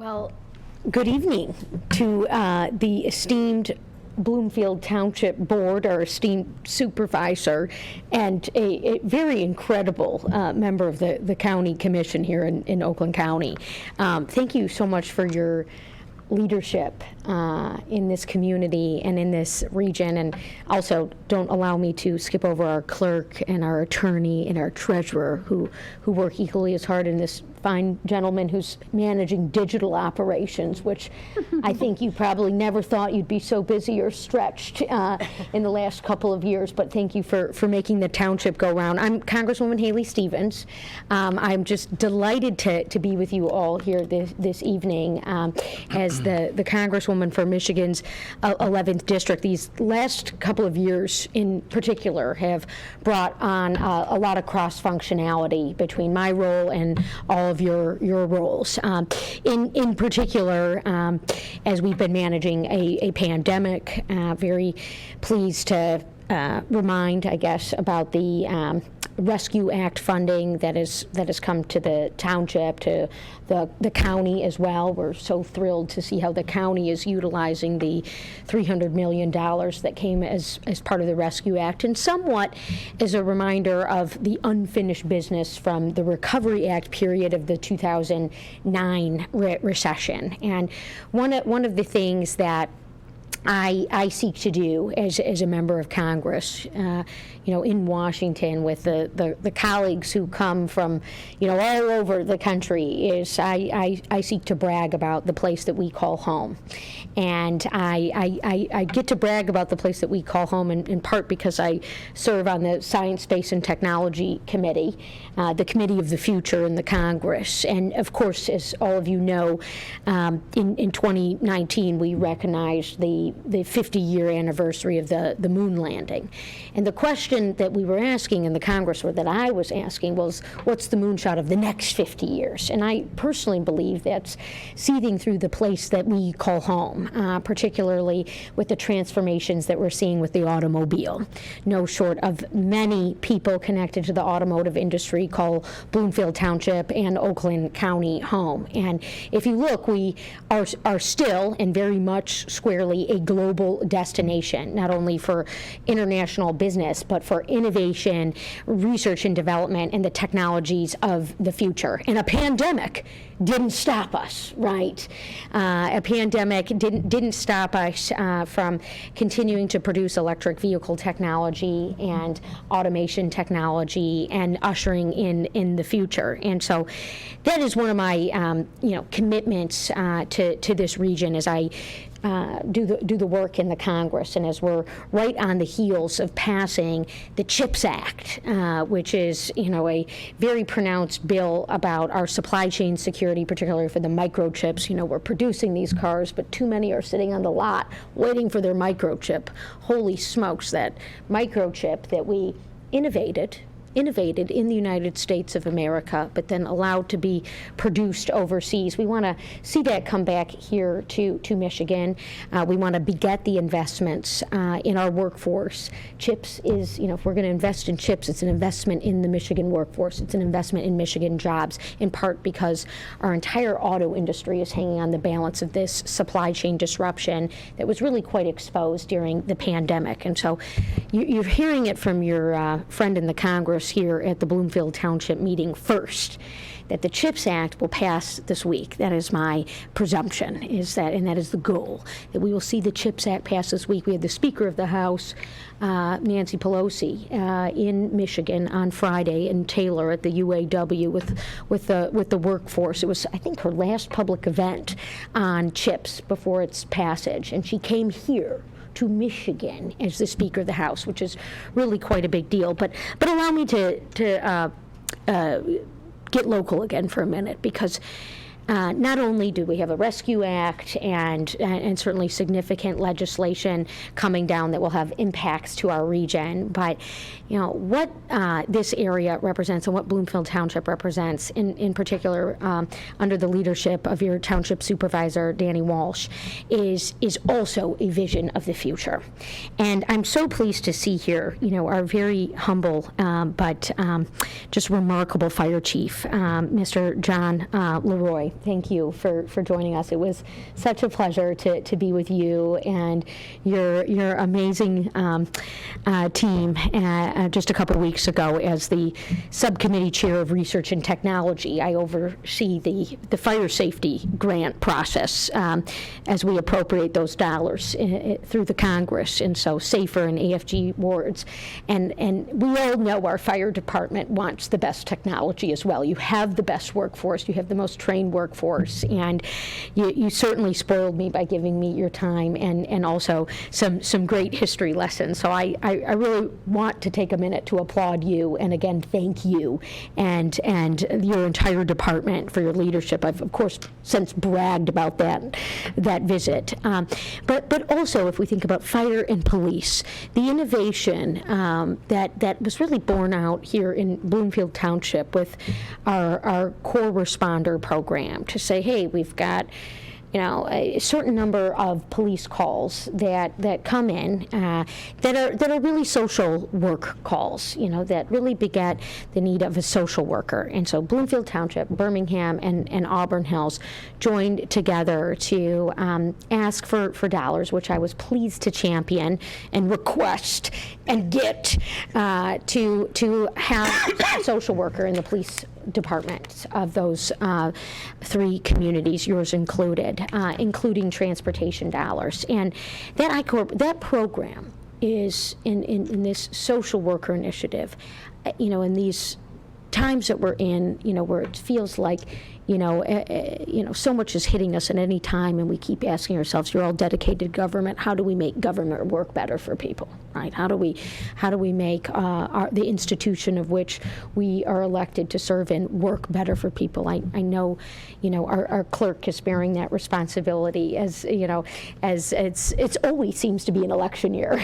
Well, good evening to the esteemed Bloomfield Township Board, our esteemed supervisor, and a very incredible member of the County Commission here in Oakland County. Thank you so much for your leadership in this community and in this region, and also don't allow me to skip over our clerk and our attorney and our treasurer who work equally as hard, in this fine gentleman who's managing digital operations, which I think you probably never thought you'd be so busy or stretched in the last couple of years, but thank you for making the township go round. I'm Congresswoman Haley Stevens. I'm just delighted to be with you all here this evening as the Congresswoman for Michigan's 11th District. These last couple of years in particular have brought on a lot of cross-functionality between my role and all of your roles. In particular, as we've been managing a pandemic, very pleased to remind, I guess, about the Rescue Act funding that has come to the township, to the county as well. We're so thrilled to see how the county is utilizing the $300 million that came as part of the Rescue Act, and somewhat as a reminder of the unfinished business from the Recovery Act period of the 2009 recession. And one of the things that I seek to do as a member of Congress, in Washington with the colleagues who come from, all over the country, is I seek to brag about the place that we call home. And I get to brag about the place that we call home in part because I serve on the Science, Space, and Technology Committee, the Committee of the Future in the Congress. And of course, as all of you know, in 2019, we recognized the 50-year anniversary of the moon landing. And the question that we were asking in the Congress, or that I was asking, was what's the moonshot of the next 50 years? And I personally believe that's seething through the place that we call home, particularly with the transformations that we're seeing with the automobile. No short of many people connected to the automotive industry call Bloomfield Township and Oakland County home. And if you look, we are still, and very much squarely, a global destination, not only for international business, but for innovation, research and development, and the technologies of the future. And a pandemic didn't stop us, right? A pandemic didn't stop us from continuing to produce electric vehicle technology and automation technology and ushering in the future. And so that is one of my commitments to this region as I do the work in the Congress, and as we're right on the heels of passing the CHIPS Act, which is a very pronounced bill about our supply chain security, particularly for the microchips. We're producing these cars, but too many are sitting on the lot waiting for their microchip. Holy smokes, that microchip that we innovated in the United States of America, but then allowed to be produced overseas. We want to see that come back here to Michigan. We want to beget the investments in our workforce. CHIPS is, if we're going to invest in chips, it's an investment in the Michigan workforce. It's an investment in Michigan jobs, in part because our entire auto industry is hanging on the balance of this supply chain disruption that was really quite exposed during the pandemic. And so you're hearing it from your friend in the Congress here at the Bloomfield Township meeting first, that the CHIPS Act will pass this week. That is my presumption, and that is the goal, that we will see the CHIPS Act pass this week. We had the Speaker of the House, Nancy Pelosi, in Michigan on Friday in Taylor at the UAW with the workforce. It was, I think, her last public event on CHIPS before its passage, and she came here to Michigan as the Speaker of the House, which is really quite a big deal. But allow me to get local again for a minute, because not only do we have a Rescue Act and certainly significant legislation coming down that will have impacts to our region, but what this area represents and what Bloomfield Township represents in particular under the leadership of your township supervisor, Danny Walsh, is also a vision of the future. And I'm so pleased to see here, our very humble but just remarkable fire chief, Mr. John Leroy. thank you for joining us. It was such a pleasure to be with you and your amazing team just a couple of weeks ago as the subcommittee chair of research and technology. I oversee the fire safety grant process as we appropriate those dollars through the Congress, and so SAFER and AFG wards. And we all know our fire department wants the best technology as well. You have the best workforce, you have the most trained workforce, and you certainly spoiled me by giving me your time and also some great history lessons. So I really want to take a minute to applaud you and again thank you and your entire department for your leadership. I've of course since bragged about that visit. But also if we think about fire and police, the innovation that was really born out here in Bloomfield Township with our core responder program to say, hey, we've got a certain number of police calls that come in that are really social work calls, that really beget the need of a social worker. And so Bloomfield Township, Birmingham, and Auburn Hills joined together to ask for dollars, which I was pleased to champion and request and get to have a social worker in the police departments of those three communities, yours included, including transportation dollars. And that program is in this social worker initiative, in these times that we're in, where it feels like, so much is hitting us at any time, and we keep asking ourselves, you're all dedicated government, how do we make government work better for people, right? How do we make the institution of which we are elected to serve in work better for people? I know, our clerk is bearing that responsibility as it's always seems to be an election year.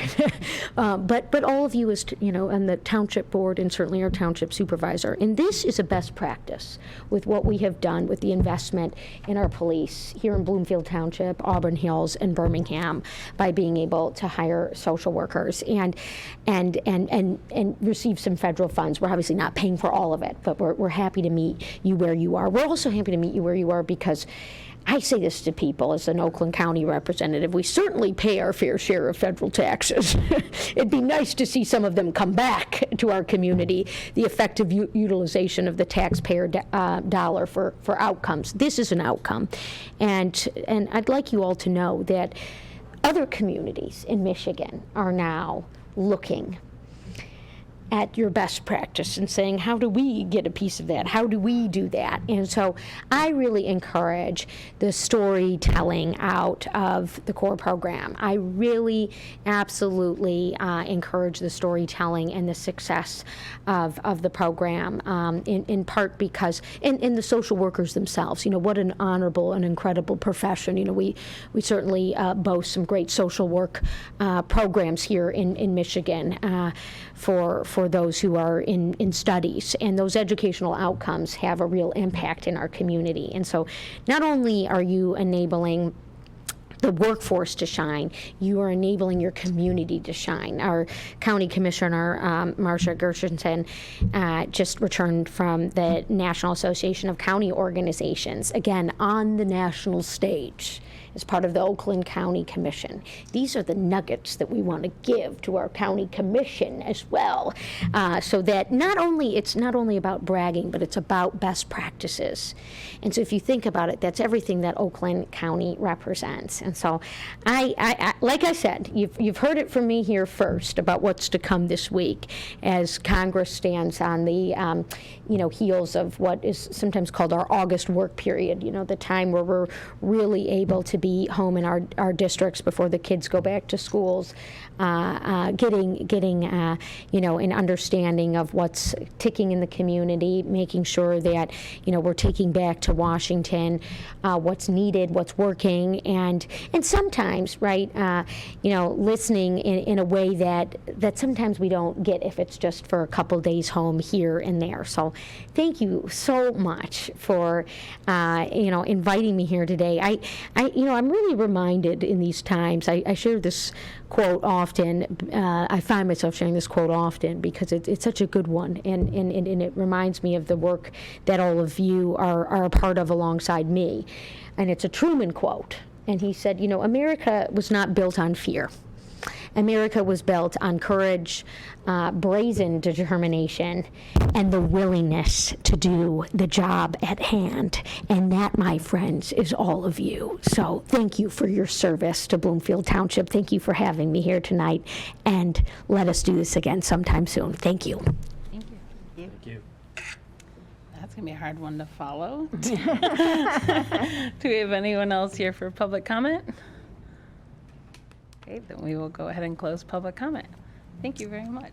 But all of you as, and the township board and certainly our township supervisor, and this is a best practice with what we have done with the investment in our police here in Bloomfield Township, Auburn Hills, and Birmingham by being able to hire social workers and receive some federal funds. We're obviously not paying for all of it, but we're happy to meet you where you are. We're also happy to meet you where you are because I say this to people as an Oakland County representative, we certainly pay our fair share of federal taxes. It'd be nice to see some of them come back to our community, the effective utilization of the taxpayer dollar for outcomes. This is an outcome. And I'd like you all to know that other communities in Michigan are now looking at your best practice and saying, how do we get a piece of that? How do we do that? And so I really encourage the storytelling out of the core program. I really absolutely encourage the storytelling and the success of the program, in part because, and the social workers themselves, what an honorable and incredible profession. We certainly boast some great social work programs here in Michigan for those who are in studies, and those educational outcomes have a real impact in our community. And so not only are you enabling the workforce to shine, you are enabling your community to shine. Our county commissioner, Marcia Gershenson, just returned from the National Association of County Organizations, again, on the national stage as part of the Oakland County Commission. These are the nuggets that we want to give to our county commission as well, so that it's not only about bragging, but it's about best practices. And so if you think about it, that's everything that Oakland County represents. And so I like I said, you've heard it from me here first about what's to come this week as Congress stands on the heels of what is sometimes called our August work period, the time where we're really able to be home in our districts before the kids go back to schools, getting an understanding of what's ticking in the community, making sure that we're taking back to Washington what's needed, what's working, and And sometimes, right, listening in a way that sometimes we don't get if it's just for a couple days home here and there. So thank you so much for, inviting me here today. I'm really reminded in these times, I share this quote often. I find myself sharing this quote often because it's such a good one, and it reminds me of the work that all of you are a part of alongside me. And it's a Truman quote. And he said, America was not built on fear. America was built on courage, brazen determination, and the willingness to do the job at hand. And that, my friends, is all of you. So thank you for your service to Bloomfield Township. Thank you for having me here tonight. And let us do this again sometime soon. Thank you. Thank you. Thank you. That's going to be a hard one to follow. Do we have anyone else here for public comment? Okay, then we will go ahead and close public comment. Thank you very much.